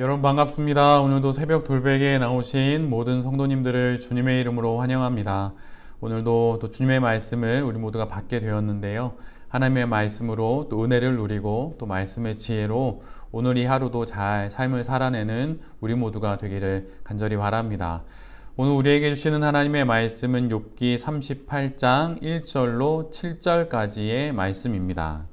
여러분 반갑습니다. 오늘도 새벽 돌베개에 나오신 모든 성도님들을 주님의 이름으로 환영합니다. 오늘도 또 주님의 말씀을 우리 모두가 받게 되었는데요. 하나님의 말씀으로 또 은혜를 누리고 또 말씀의 지혜로 오늘 이 하루도 잘 삶을 살아내는 우리 모두가 되기를 간절히 바랍니다. 오늘 우리에게 주시는 하나님의 말씀은 욥기 38장 1절로 7절까지의 말씀입니다.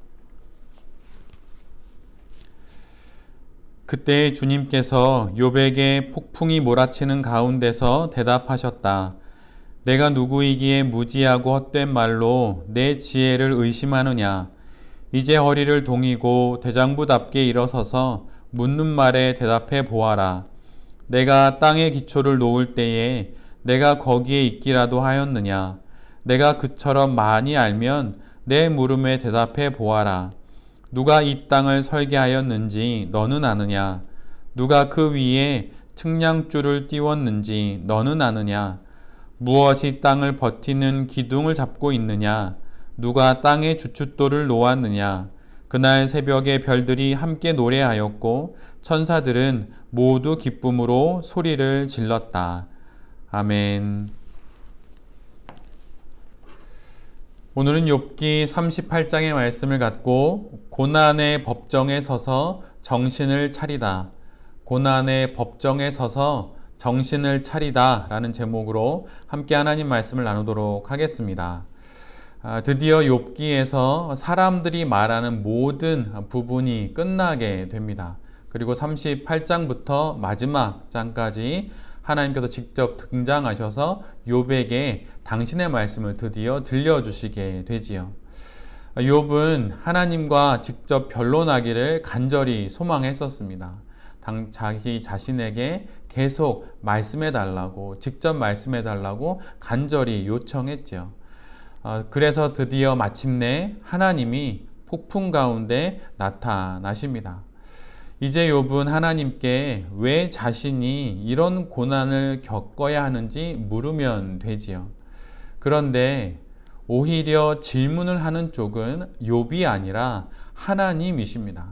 그때 주님께서 욥에게 폭풍이 몰아치는 가운데서 대답하셨다. 내가 누구이기에 무지하고 헛된 말로 내 지혜를 의심하느냐. 이제 허리를 동이고 대장부답게 일어서서 묻는 말에 대답해 보아라. 내가 땅에 기초를 놓을 때에 내가 거기에 있기라도 하였느냐. 내가 그처럼 많이 알면 내 물음에 대답해 보아라. 누가 이 땅을 설계하였는지 너는 아느냐? 누가 그 위에 측량줄을 띄웠는지 너는 아느냐? 무엇이 땅을 버티는 기둥을 잡고 있느냐? 누가 땅에 주춧돌을 놓았느냐? 그날 새벽에 별들이 함께 노래하였고 천사들은 모두 기쁨으로 소리를 질렀다. 아멘. 오늘은 욥기 38장의 말씀을 갖고 고난의 법정에 서서 정신을 차리다. 고난의 법정에 서서 정신을 차리다 라는 제목으로 함께 하나님 말씀을 나누도록 하겠습니다. 드디어 욥기에서 사람들이 말하는 모든 부분이 끝나게 됩니다. 그리고 38장부터 마지막 장까지 하나님께서 직접 등장하셔서 욥에게 당신의 말씀을 드디어 들려주시게 되지요. 욥은 하나님과 직접 변론하기를 간절히 소망했었습니다. 자기 자신에게 계속 말씀해달라고, 직접 말씀해달라고 간절히 요청했지요. 그래서 드디어 마침내 하나님이 폭풍 가운데 나타나십니다. 이제 욥은 하나님께 왜 자신이 이런 고난을 겪어야 하는지 물으면 되지요. 그런데 오히려 질문을 하는 쪽은 욥이 아니라 하나님이십니다.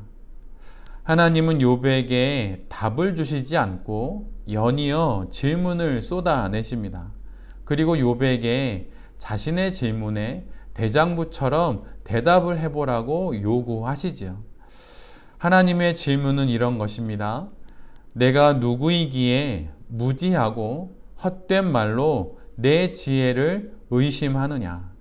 하나님은 욥에게 답을 주시지 않고 연이어 질문을 쏟아내십니다. 그리고 욥에게 자신의 질문에 대장부처럼 대답을 해보라고 요구하시지요. 하나님의 질문은 이런 것입니다. 내가 누구이기에 무지하고 헛된 말로 내 지혜를 의심하느냐.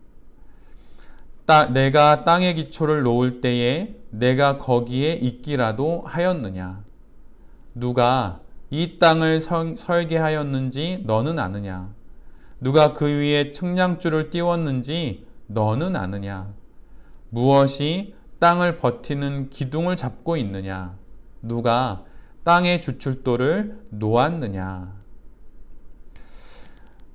내가 땅의 기초를 놓을 때에 내가 거기에 있기라도 하였느냐. 누가 이 땅을 설계하였는지 너는 아느냐. 누가 그 위에 측량줄을 띄웠는지 너는 아느냐. 무엇이 땅을 버티는 기둥을 잡고 있느냐? 누가 땅의 주춧돌을 놓았느냐?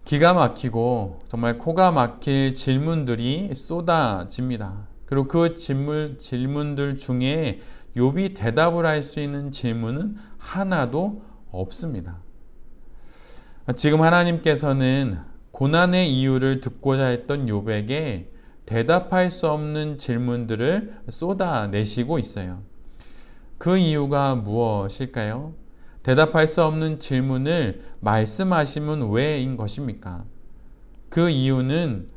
기가 막히고 정말 코가 막힐 질문들이 쏟아집니다. 그리고 그 질문들 중에 욥이 대답을 할 수 있는 질문은 하나도 없습니다. 지금 하나님께서는 고난의 이유를 듣고자 했던 욥에게 대답할 수 없는 질문들을 쏟아내시고 있어요. 그 이유가 무엇일까요? 대답할 수 없는 질문을 말씀하시면 왜인 것입니까? 그 이유는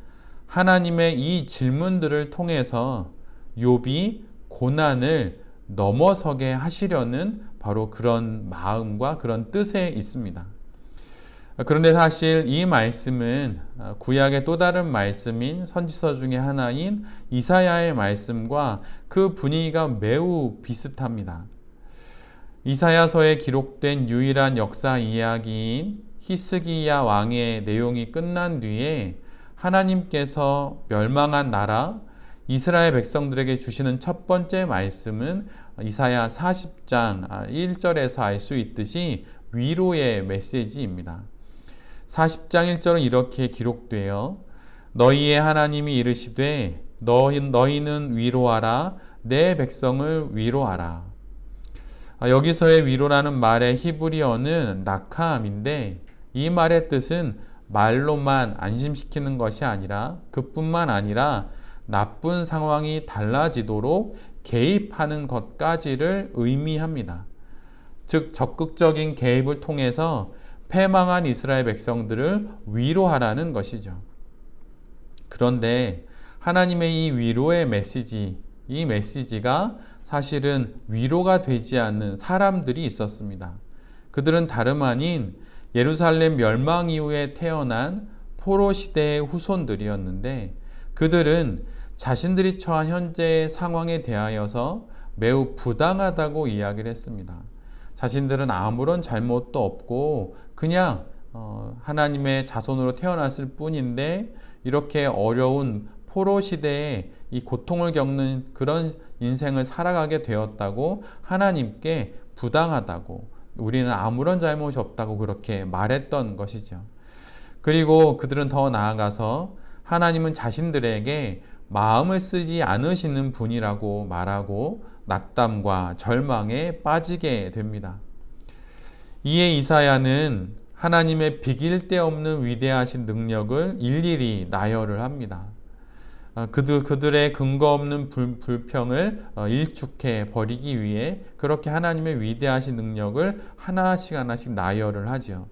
하나님의 이 질문들을 통해서 욥이 고난을 넘어서게 하시려는 바로 그런 마음과 그런 뜻에 있습니다. 그런데 사실 이 말씀은 구약의 또 다른 말씀인 선지서 중에 하나인 이사야의 말씀과 그 분위기가 매우 비슷합니다. 이사야서에 기록된 유일한 역사 이야기인 히스기야 왕의 내용이 끝난 뒤에 하나님께서 멸망한 나라 이스라엘 백성들에게 주시는 첫 번째 말씀은 이사야 40장 1절에서 알 수 있듯이 위로의 메시지입니다. 40장 1절은 이렇게 기록되어 너희의 하나님이 이르시되 너희는 위로하라 내 백성을 위로하라. 여기서의 위로라는 말의 히브리어는 나캄인데 이 말의 뜻은 말로만 안심시키는 것이 아니라 그뿐만 아니라 나쁜 상황이 달라지도록 개입하는 것까지를 의미합니다. 즉 적극적인 개입을 통해서 패망한 이스라엘 백성들을 위로하라는 것이죠. 그런데 하나님의 이 위로의 메시지, 이 메시지가 사실은 위로가 되지 않는 사람들이 있었습니다. 그들은 다름 아닌 예루살렘 멸망 이후에 태어난 포로 시대의 후손들이었는데, 그들은 자신들이 처한 현재의 상황에 대하여서 매우 부당하다고 이야기를 했습니다. 자신들은 아무런 잘못도 없고 그냥 하나님의 자손으로 태어났을 뿐인데 이렇게 어려운 포로 시대에 이 고통을 겪는 그런 인생을 살아가게 되었다고, 하나님께 부당하다고, 우리는 아무런 잘못이 없다고 그렇게 말했던 것이죠. 그리고 그들은 더 나아가서 하나님은 자신들에게 마음을 쓰지 않으시는 분이라고 말하고 낙담과 절망에 빠지게 됩니다. 이에 이사야는 하나님의 비길 데 없는 위대하신 능력을 일일이 나열을 합니다. 그들의 근거 없는 불평을 일축해 버리기 위해 그렇게 하나님의 위대하신 능력을 하나씩 나열을 하죠.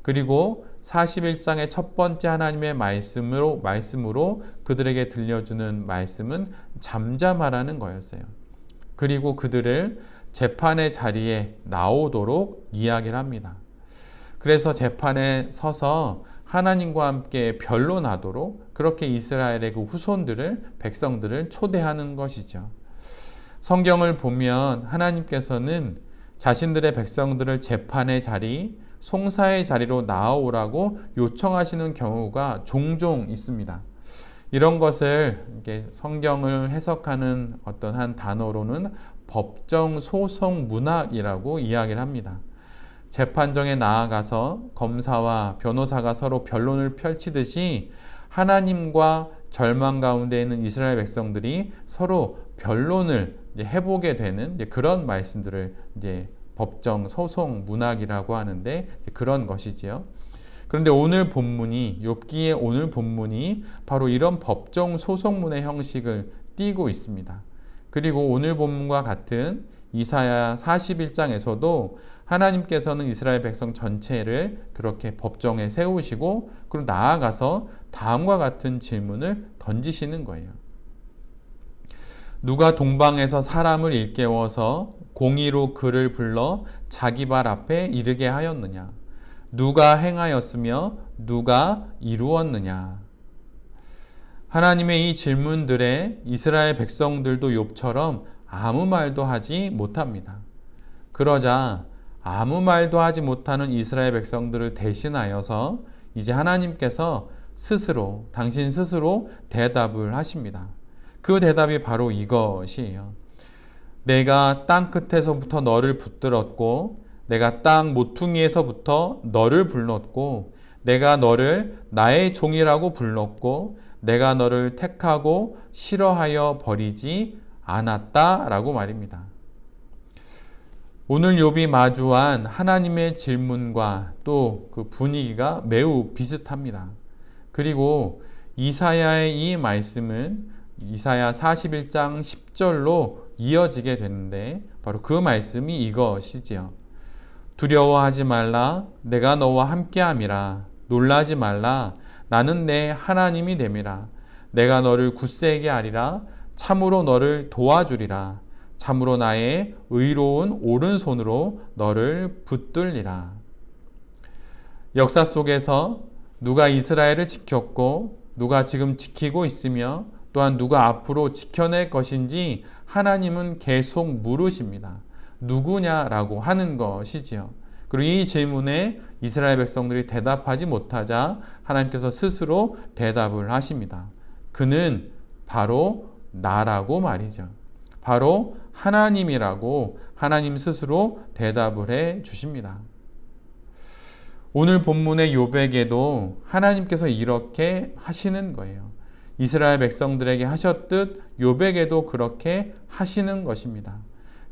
그리고 41장의 첫 번째 하나님의 말씀으로 그들에게 들려주는 말씀은 잠잠하라는 거였어요. 그리고 그들을 재판의 자리에 나오도록 이야기를 합니다. 그래서 재판에 서서 하나님과 함께 변론하도록 그렇게 이스라엘의 그 후손들을, 백성들을 초대하는 것이죠. 성경을 보면 하나님께서는 자신들의 백성들을 재판의 자리, 송사의 자리로 나아오라고 요청하시는 경우가 종종 있습니다. 이런 것을 성경을 해석하는 어떤 한 단어로는 법정 소송 문학이라고 이야기를 합니다. 재판정에 나아가서 검사와 변호사가 서로 변론을 펼치듯이 하나님과 절망 가운데 있는 이스라엘 백성들이 서로 변론을 해보게 되는 그런 말씀들을 법정 소송 문학이라고 하는데 그런 것이지요. 그런데 오늘 본문이, 욥기의 오늘 본문이 바로 이런 법정 소송문의 형식을 띠고 있습니다. 그리고 오늘 본문과 같은 이사야 41장에서도 하나님께서는 이스라엘 백성 전체를 그렇게 법정에 세우시고 그리고 나아가서 다음과 같은 질문을 던지시는 거예요. 누가 동방에서 사람을 일깨워서 공의로 그를 불러 자기 발 앞에 이르게 하였느냐? 누가 행하였으며 누가 이루었느냐? 하나님의 이 질문들에 이스라엘 백성들도 욥처럼 아무 말도 하지 못합니다. 그러자 아무 말도 하지 못하는 이스라엘 백성들을 대신하여서 이제 하나님께서 스스로, 당신 스스로 대답을 하십니다. 그 대답이 바로 이것이에요. 내가 땅 끝에서부터 너를 붙들었고 내가 땅 모퉁이에서부터 너를 불렀고 내가 너를 나의 종이라고 불렀고 내가 너를 택하고 싫어하여 버리지 않았다라고 말입니다. 오늘 욥이 마주한 하나님의 질문과 또 그 분위기가 매우 비슷합니다. 그리고 이사야의 이 말씀은 이사야 41장 10절로 이어지게 되는데 바로 그 말씀이 이것이지요. 두려워하지 말라, 내가 너와 함께함이라. 놀라지 말라, 나는 내 하나님이 됨이라. 내가 너를 굳세게 하리라. 참으로 너를 도와주리라. 참으로 나의 의로운 오른손으로 너를 붙들리라. 역사 속에서 누가 이스라엘을 지켰고 누가 지금 지키고 있으며 또한 누가 앞으로 지켜낼 것인지 하나님은 계속 물으십니다. 누구냐라고 하는 것이지요. 그리고 이 질문에 이스라엘 백성들이 대답하지 못하자 하나님께서 스스로 대답을 하십니다. 그는 바로 나라고 말이죠. 바로 하나님이라고 하나님 스스로 대답을 해 주십니다. 오늘 본문의 욥에게도 하나님께서 이렇게 하시는 거예요. 이스라엘 백성들에게 하셨듯 욥에게도 그렇게 하시는 것입니다.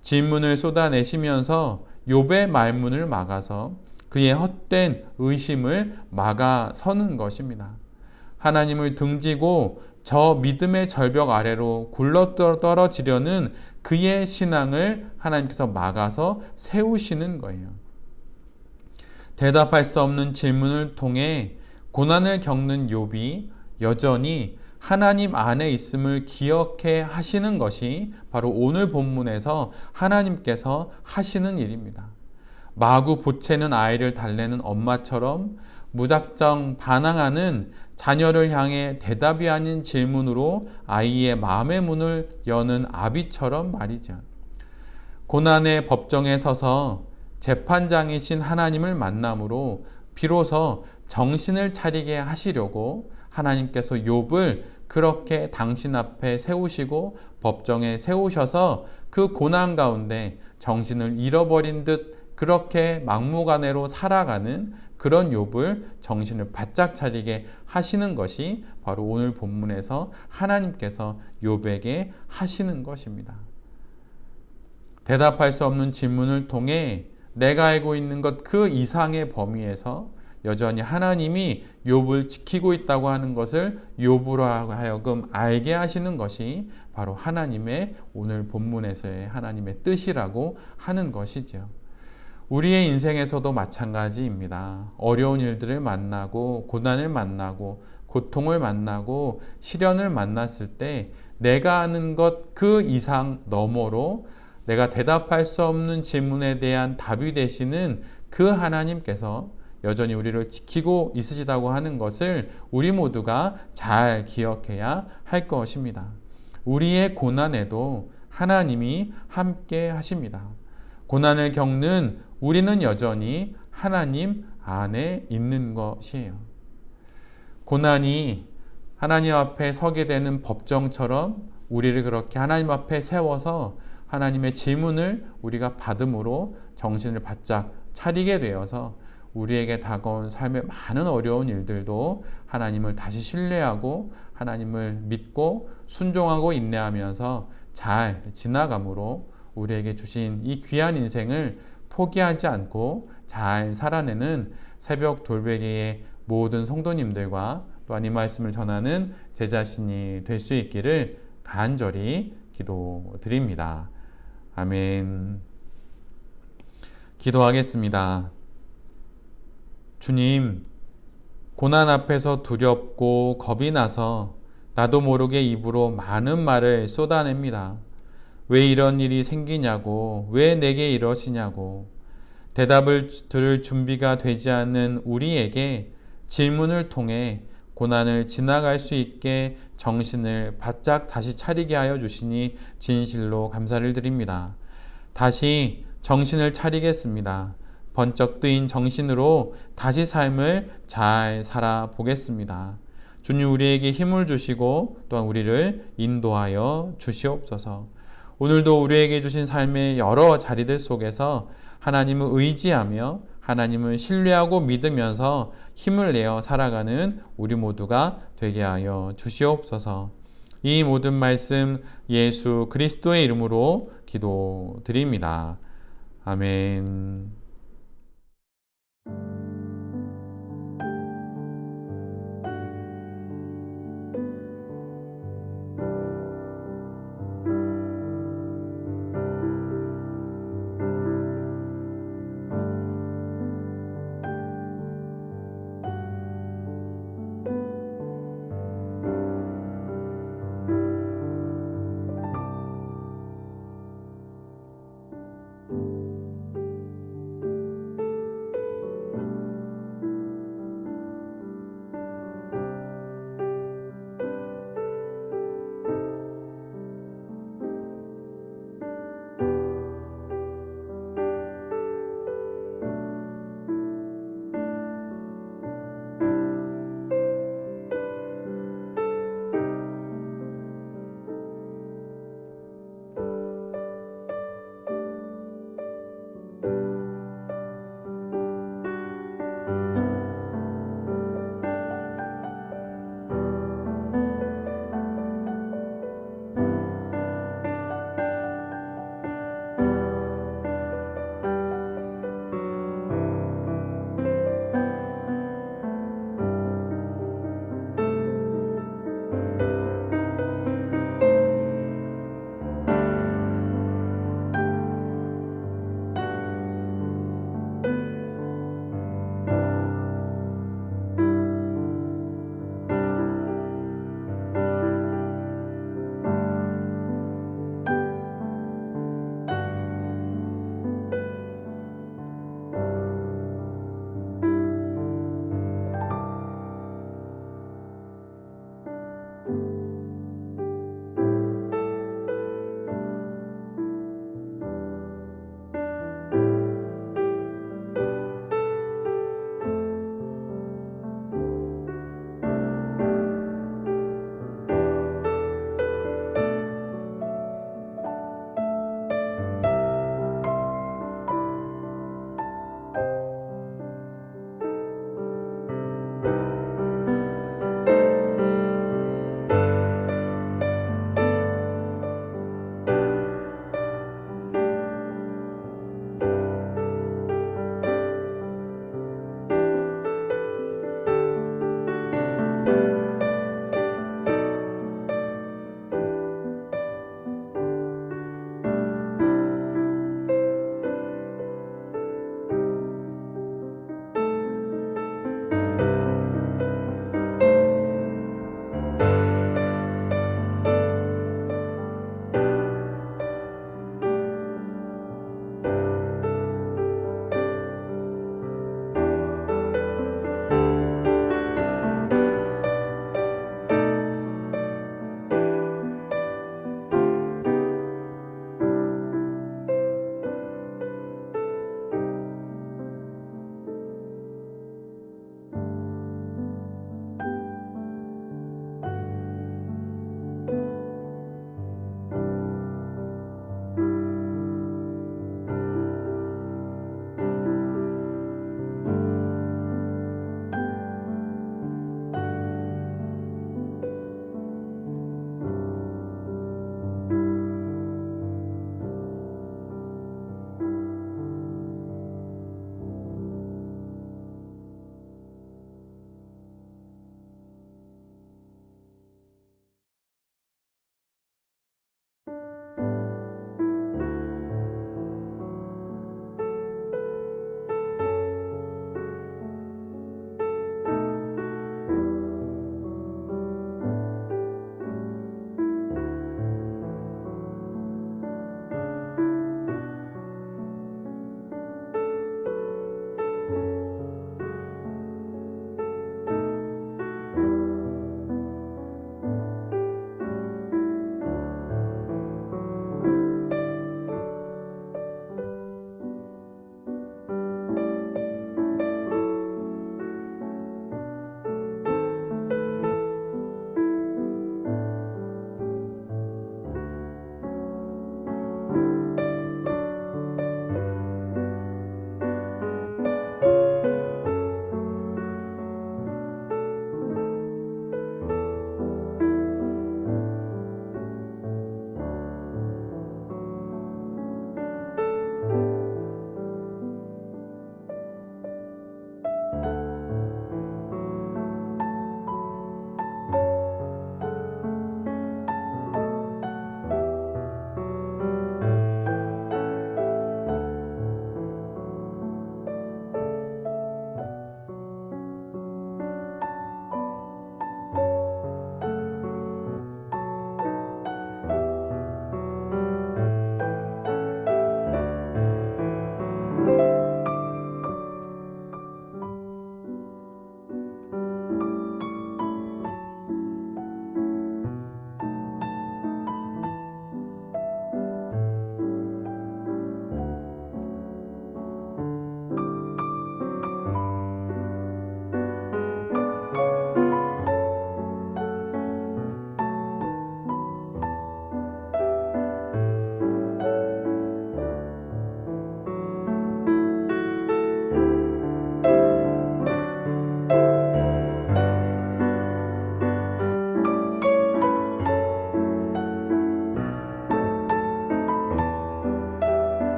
질문을 쏟아내시면서 욥의 말문을 막아서 그의 헛된 의심을 막아서는 것입니다. 하나님을 등지고 저 믿음의 절벽 아래로 굴러 떨어지려는 그의 신앙을 하나님께서 막아서 세우시는 거예요. 대답할 수 없는 질문을 통해 고난을 겪는 욥이 여전히 하나님 안에 있음을 기억해 하시는 것이 바로 오늘 본문에서 하나님께서 하시는 일입니다. 마구 보채는 아이를 달래는 엄마처럼 무작정 반항하는 자녀를 향해 대답이 아닌 질문으로 아이의 마음의 문을 여는 아비처럼 말이죠. 고난의 법정에 서서 재판장이신 하나님을 만남으로 비로소 정신을 차리게 하시려고 하나님께서 욥을 그렇게 당신 앞에 세우시고 법정에 세우셔서 그 고난 가운데 정신을 잃어버린 듯 그렇게 막무가내로 살아가는 그런 욥을 정신을 바짝 차리게 하시는 것이 바로 오늘 본문에서 하나님께서 욥에게 하시는 것입니다. 대답할 수 없는 질문을 통해 내가 알고 있는 것 그 이상의 범위에서 여전히 하나님이 욥을 지키고 있다고 하는 것을 욥으로 하여금 알게 하시는 것이 바로 하나님의 오늘 본문에서의 하나님의 뜻이라고 하는 것이죠. 우리의 인생에서도 마찬가지입니다. 어려운 일들을 만나고 고난을 만나고 고통을 만나고 시련을 만났을 때 내가 아는 것 그 이상 너머로 내가 대답할 수 없는 질문에 대한 답이 되시는 그 하나님께서 여전히 우리를 지키고 있으시다고 하는 것을 우리 모두가 잘 기억해야 할 것입니다. 우리의 고난에도 하나님이 함께 하십니다. 고난을 겪는 우리는 여전히 하나님 안에 있는 것이에요. 고난이 하나님 앞에 서게 되는 법정처럼 우리를 그렇게 하나님 앞에 세워서 하나님의 질문을 우리가 받음으로 정신을 바짝 차리게 되어서 우리에게 다가온 삶의 많은 어려운 일들도 하나님을 다시 신뢰하고 하나님을 믿고 순종하고 인내하면서 잘 지나감으로 우리에게 주신 이 귀한 인생을 포기하지 않고 잘 살아내는 새벽 돌베개의 모든 성도님들과 또한 이 말씀을 전하는 제 자신이 될 수 있기를 간절히 기도드립니다. 아멘. 기도하겠습니다. 주님, 고난 앞에서 두렵고 겁이 나서 나도 모르게 입으로 많은 말을 쏟아냅니다. 왜 이런 일이 생기냐고, 왜 내게 이러시냐고. 대답을 들을 준비가 되지 않는 우리에게 질문을 통해 고난을 지나갈 수 있게 정신을 바짝 다시 차리게 하여 주시니 진실로 감사를 드립니다. 다시 정신을 차리겠습니다. 번쩍 뜨인 정신으로 다시 삶을 잘 살아보겠습니다. 주님, 우리에게 힘을 주시고 또한 우리를 인도하여 주시옵소서. 오늘도 우리에게 주신 삶의 여러 자리들 속에서 하나님을 의지하며 하나님을 신뢰하고 믿으면서 힘을 내어 살아가는 우리 모두가 되게 하여 주시옵소서. 이 모든 말씀 예수 그리스도의 이름으로 기도드립니다. 아멘.